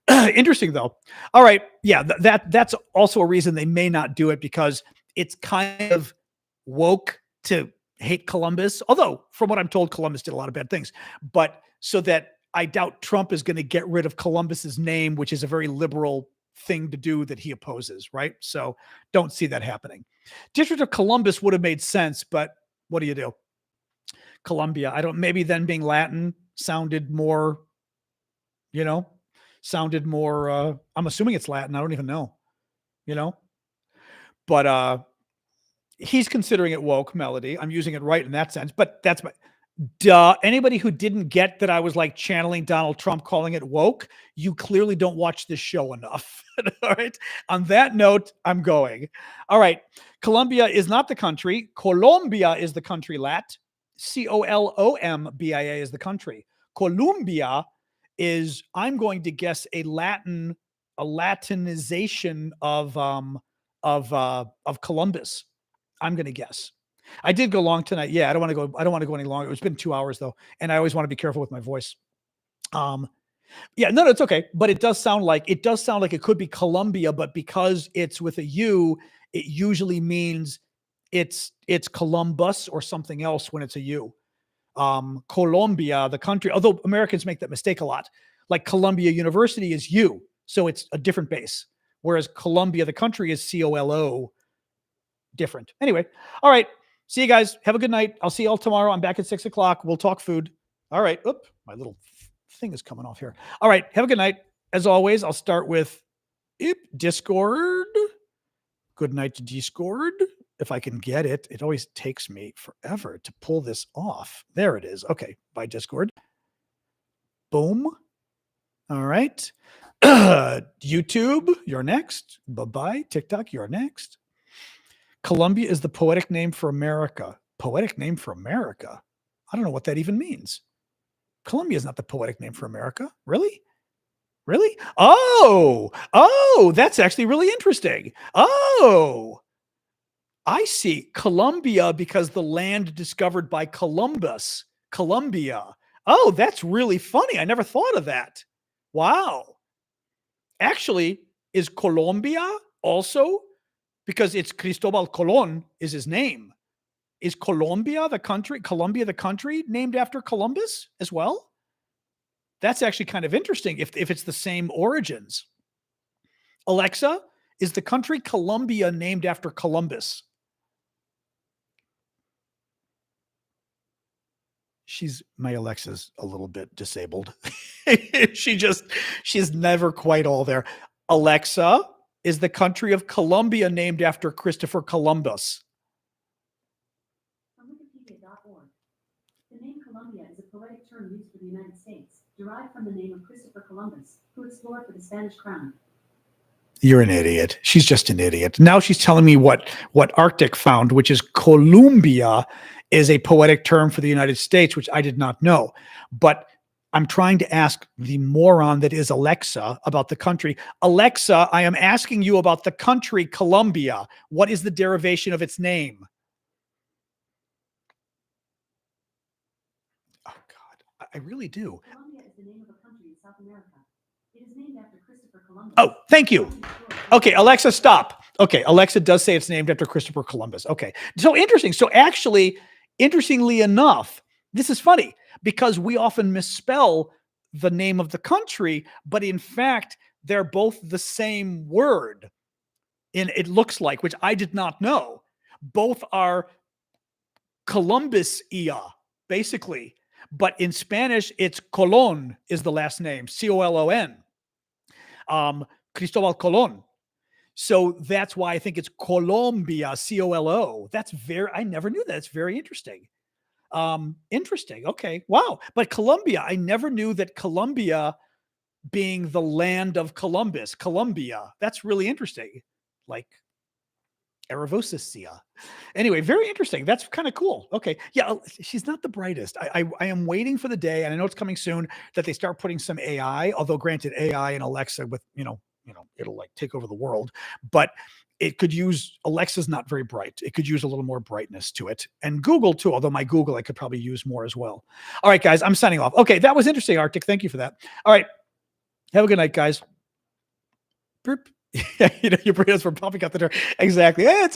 Interesting though. All right, yeah, that's also a reason they may not do it, because it's kind of woke to hate Columbus. Although, from what I'm told, Columbus did a lot of bad things. But so that I doubt Trump is going to get rid of Columbus's name, which is a very liberal thing to do that he opposes, right? So don't see that happening. District of Columbus would have made sense, but what do you do? Columbia, maybe then being Latin sounded more, I'm assuming it's Latin. I don't even know, but he's considering it woke, Melody. I'm using it right in that sense, but that's anybody who didn't get that I was like channeling Donald Trump calling it woke, you clearly don't watch this show enough. All right. On that note, I'm going. All right. Colombia is not the country. Colombia is the country, Lat. Colombia is the country. Columbia is, I'm going to guess, a Latinization of Columbus. I'm going to guess. I did go long tonight. Yeah, I don't want to go any longer. It's been 2 hours though, and I always want to be careful with my voice. Yeah, no, it's okay. But it does sound like it could be Columbia, but because it's with a U, it usually means it's Columbus or something else when it's a U. Colombia, the country, although Americans make that mistake a lot. Like Columbia University is U, so it's a different base. Whereas Columbia, the country, is COLO. Different. Anyway, all right. See you guys. Have a good night. I'll see you all tomorrow. I'm back at 6 o'clock. We'll talk food. All right. Oop, my little thing is coming off here. All right. Have a good night. As always, I'll start with Discord. Good night to Discord. If I can get it. It always takes me forever to pull this off. There it is. Okay. Bye, Discord. Boom. All right. YouTube, you're next. Bye-bye. TikTok, you're next. Columbia is the poetic name for America. Poetic name for America? I don't know what that even means. Columbia is not the poetic name for America. Really? Really? Oh, that's actually really interesting. Oh, I see. Columbia because the land discovered by Columbus. Columbia. Oh, that's really funny. I never thought of that. Wow. Actually, is Colombia also, because it's Cristobal Colon is his name, is Colombia the country named after Columbus as well? That's actually kind of interesting if it's the same origins. Alexa, is the country Colombia named after Columbus? My Alexa's a little bit disabled. She's never quite all there. Alexa, is the country of Colombia named after Christopher Columbus? From Wikipedia.org, the name Colombia is a poetic term used for the United States, derived from the name of Christopher Columbus, who explored for the Spanish crown. You're an idiot. She's just an idiot. Now she's telling me what Arctic found, which is Columbia is a poetic term for the United States, which I did not know. But I'm trying to ask the moron that is Alexa about the country. Alexa, I am asking you about the country Colombia. What is the derivation of its name? Oh, God. I really do. Colombia is the name of a country in South America. It is named after Christopher Columbus. Oh, thank you. Okay, Alexa, stop. Okay, Alexa does say it's named after Christopher Columbus. Okay, so interesting. So actually, interestingly enough, this is funny because we often misspell the name of the country, but in fact, they're both the same word. It looks like, which I did not know. Both are Columbus-ia, basically. But in Spanish, it's Colon is the last name, C-O-L-O-N. Cristobal Colon. So that's why I think it's Colombia, C-O-L-O. I never knew that. It's very interesting. Interesting. Okay. Wow. But Columbia, I never knew that Columbia being the land of Columbus, Columbia. That's really interesting. Like Aravosis. Anyway, very interesting. That's kind of cool. Okay. Yeah, she's not the brightest. I am waiting for the day, and I know it's coming soon, that they start putting some AI, although granted, AI and Alexa with, it'll like take over the world, but it could use, Alexa's not very bright. It could use a little more brightness to it. And Google too, although my Google, I could probably use more as well. All right, guys, I'm signing off. Okay. That was interesting, Arctic. Thank you for that. All right. Have a good night, guys. Your burritos for popping out the door. Exactly. It's